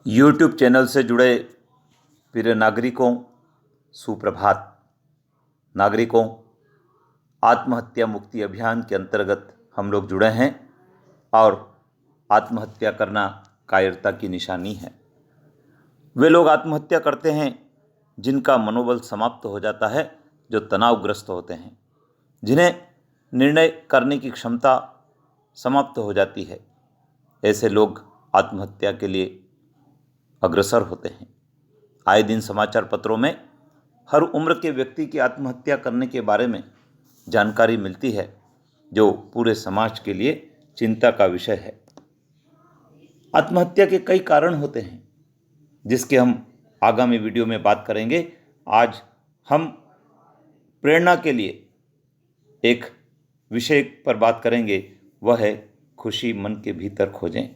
YouTube channel से जुड़े प्रिय नागरिकों, सुप्रभात। नागरिकों, आत्महत्या मुक्ति अभियान के अंतर्गत हम लोग जुड़े हैं और आत्महत्या करना कायरता की निशानी है। वे लोग आत्महत्या करते हैं जिनका मनोबल समाप्त हो जाता है, जो तनावग्रस्त होते हैं, जिन्हें निर्णय करने की क्षमता समाप्त हो जाती है। ऐसे लोग आत्महत्या के लिए अग्रसर होते हैं। आए दिन समाचार पत्रों में हर उम्र के व्यक्ति की आत्महत्या करने के बारे में जानकारी मिलती है, जो पूरे समाज के लिए चिंता का विषय है। आत्महत्या के कई कारण होते हैं, जिसके हम आगामी वीडियो में बात करेंगे। आज हम प्रेरणा के लिए एक विषय पर बात करेंगे, वह है खुशी मन के भीतर खोजें।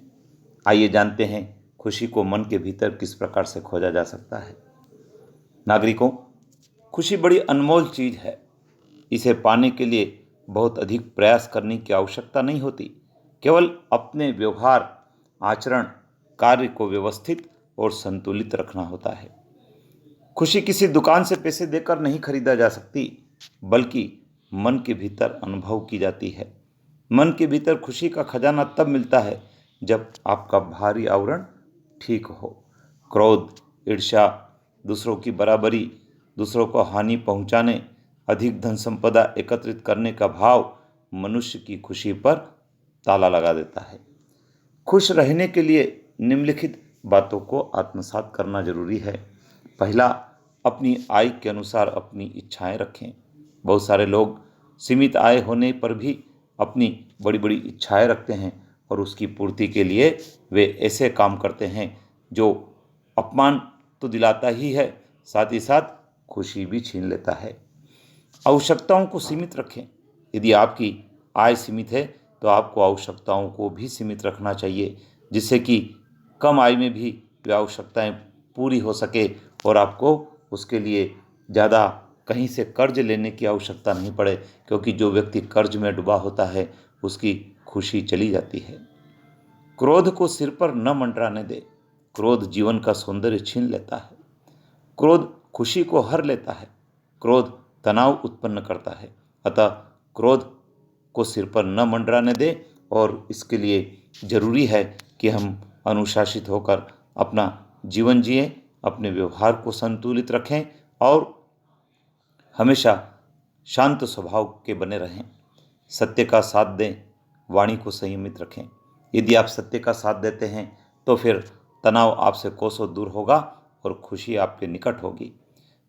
आइए जानते हैं खुशी को मन के भीतर किस प्रकार से खोजा जा सकता है। नागरिकों, खुशी बड़ी अनमोल चीज़ है। इसे पाने के लिए बहुत अधिक प्रयास करने की आवश्यकता नहीं होती। केवल अपने व्यवहार, आचरण, कार्य को व्यवस्थित और संतुलित रखना होता है। खुशी किसी दुकान से पैसे देकर नहीं खरीदा जा सकती, बल्कि मन के भीतर अनुभव की जाती है। मन के भीतर खुशी का खजाना तब मिलता है जब आपका बाहरी आवरण ठीक हो। क्रोध, ईर्ष्या, दूसरों की बराबरी, दूसरों को हानि पहुंचाने, अधिक धन संपदा एकत्रित करने का भाव मनुष्य की खुशी पर ताला लगा देता है। खुश रहने के लिए निम्नलिखित बातों को आत्मसात करना जरूरी है। पहला, अपनी आय के अनुसार अपनी इच्छाएं रखें। बहुत सारे लोग सीमित आय होने पर भी अपनी बड़ी बड़ी इच्छाएं रखते हैं और उसकी पूर्ति के लिए वे ऐसे काम करते हैं जो अपमान तो दिलाता ही है, साथ ही साथ खुशी भी छीन लेता है। आवश्यकताओं को सीमित रखें। यदि आपकी आय सीमित है तो आपको आवश्यकताओं को भी सीमित रखना चाहिए, जिससे कि कम आय में भी वे आवश्यकताएं पूरी हो सके और आपको उसके लिए ज़्यादा कहीं से कर्ज लेने की आवश्यकता नहीं पड़े, क्योंकि जो व्यक्ति कर्ज में डूबा होता है उसकी खुशी चली जाती है। क्रोध को सिर पर न मंडराने दे। क्रोध जीवन का सौंदर्य छीन लेता है। क्रोध खुशी को हर लेता है। क्रोध तनाव उत्पन्न करता है। अतः क्रोध को सिर पर न मंडराने दे और इसके लिए जरूरी है कि हम अनुशासित होकर अपना जीवन जिएं, अपने व्यवहार को संतुलित रखें और हमेशा शांत स्वभाव के बने रहें। सत्य का साथ दें, वाणी को संयमित रखें। यदि आप सत्य का साथ देते हैं तो फिर तनाव आपसे कोसों दूर होगा और खुशी आपके निकट होगी।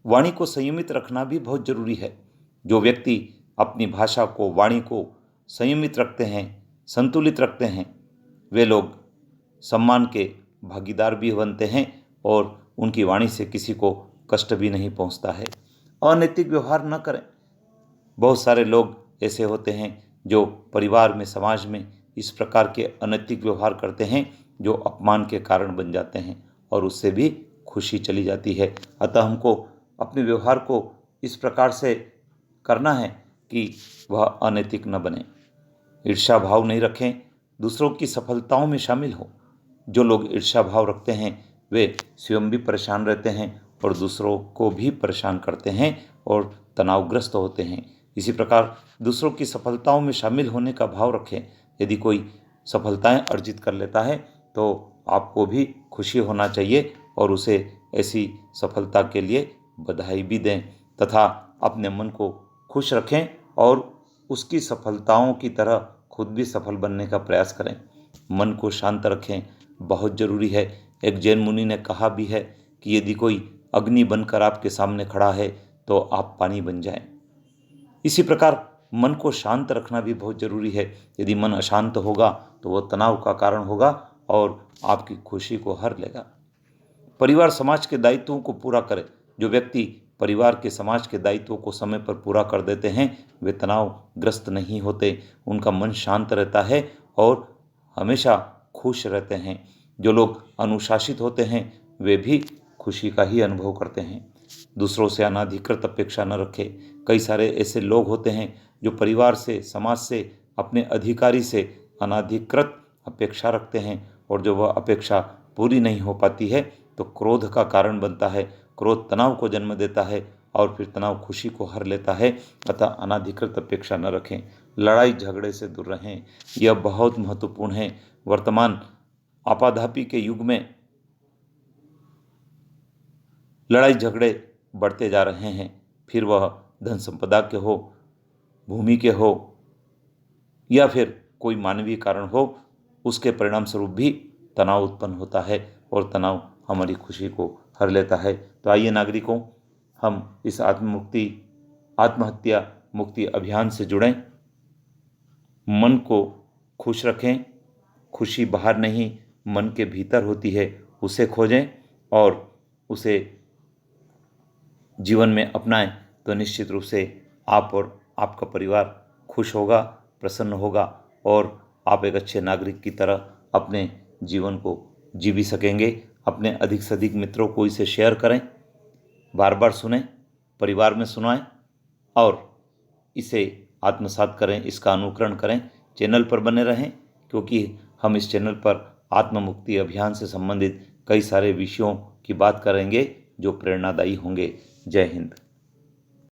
वाणी को संयमित रखना भी बहुत जरूरी है। जो व्यक्ति अपनी भाषा को, वाणी को संयमित रखते हैं, संतुलित रखते हैं, वे लोग सम्मान के भागीदार भी बनते हैं और उनकी वाणी से किसी को कष्ट भी नहीं पहुंचता है। अनैतिक व्यवहार न करें। बहुत सारे लोग ऐसे होते हैं जो परिवार में, समाज में इस प्रकार के अनैतिक व्यवहार करते हैं जो अपमान के कारण बन जाते हैं और उससे भी खुशी चली जाती है। अतः हमको अपने व्यवहार को इस प्रकार से करना है कि वह अनैतिक न बने। ईर्ष्या भाव नहीं रखें, दूसरों की सफलताओं में शामिल हो। जो लोग ईर्ष्या भाव रखते हैं वे स्वयं भी परेशान रहते हैं और दूसरों को भी परेशान करते हैं और तनावग्रस्त होते हैं। इसी प्रकार दूसरों की सफलताओं में शामिल होने का भाव रखें। यदि कोई सफलताएं अर्जित कर लेता है तो आपको भी खुशी होना चाहिए और उसे ऐसी सफलता के लिए बधाई भी दें तथा अपने मन को खुश रखें और उसकी सफलताओं की तरह खुद भी सफल बनने का प्रयास करें। मन को शांत रखें, बहुत ज़रूरी है। एक जैन मुनि ने कहा भी है कि यदि कोई अग्नि बनकर आपके सामने खड़ा है तो आप पानी बन जाएं। इसी प्रकार मन को शांत रखना भी बहुत ज़रूरी है। यदि मन अशांत होगा तो वह तनाव का कारण होगा और आपकी खुशी को हर लेगा। परिवार समाज के दायित्वों को पूरा करें। जो व्यक्ति परिवार के, समाज के दायित्वों को समय पर पूरा कर देते हैं वे तनावग्रस्त नहीं होते, उनका मन शांत रहता है और हमेशा खुश रहते हैं। जो लोग अनुशासित होते हैं वे भी खुशी का ही अनुभव करते हैं। दूसरों से अनाधिकृत अपेक्षा न रखें। कई सारे ऐसे लोग होते हैं जो परिवार से, समाज से, अपने अधिकारी से अनाधिकृत अपेक्षा रखते हैं और जो वह अपेक्षा पूरी नहीं हो पाती है तो क्रोध का कारण बनता है। क्रोध तनाव को जन्म देता है और फिर तनाव खुशी को हर लेता है। अतः अनाधिकृत अपेक्षा न रखें, लड़ाई झगड़े से दूर रहें। यह बहुत महत्वपूर्ण है। वर्तमान आपाधापी के युग में लड़ाई झगड़े बढ़ते जा रहे हैं, फिर वह धन संपदा के हो, भूमि के हो या फिर कोई मानवीय कारण हो, उसके परिणाम स्वरूप भी तनाव उत्पन्न होता है और तनाव हमारी खुशी को हर लेता है। तो आइए नागरिकों, हम इस आत्महत्या मुक्ति अभियान से जुड़ें। मन को खुश रखें। खुशी बाहर नहीं, मन के भीतर होती है। उसे खोजें और उसे जीवन में अपनाएं तो निश्चित रूप से आप और आपका परिवार खुश होगा, प्रसन्न होगा और आप एक अच्छे नागरिक की तरह अपने जीवन को जी भी सकेंगे। अपने अधिक से अधिक मित्रों को इसे शेयर करें, बार बार सुनें, परिवार में सुनाएं और इसे आत्मसात करें, इसका अनुकरण करें। चैनल पर बने रहें क्योंकि हम इस चैनल पर आत्म मुक्ति अभियान से संबंधित कई सारे विषयों की बात करेंगे जो प्रेरणादायी होंगे। जय हिंद।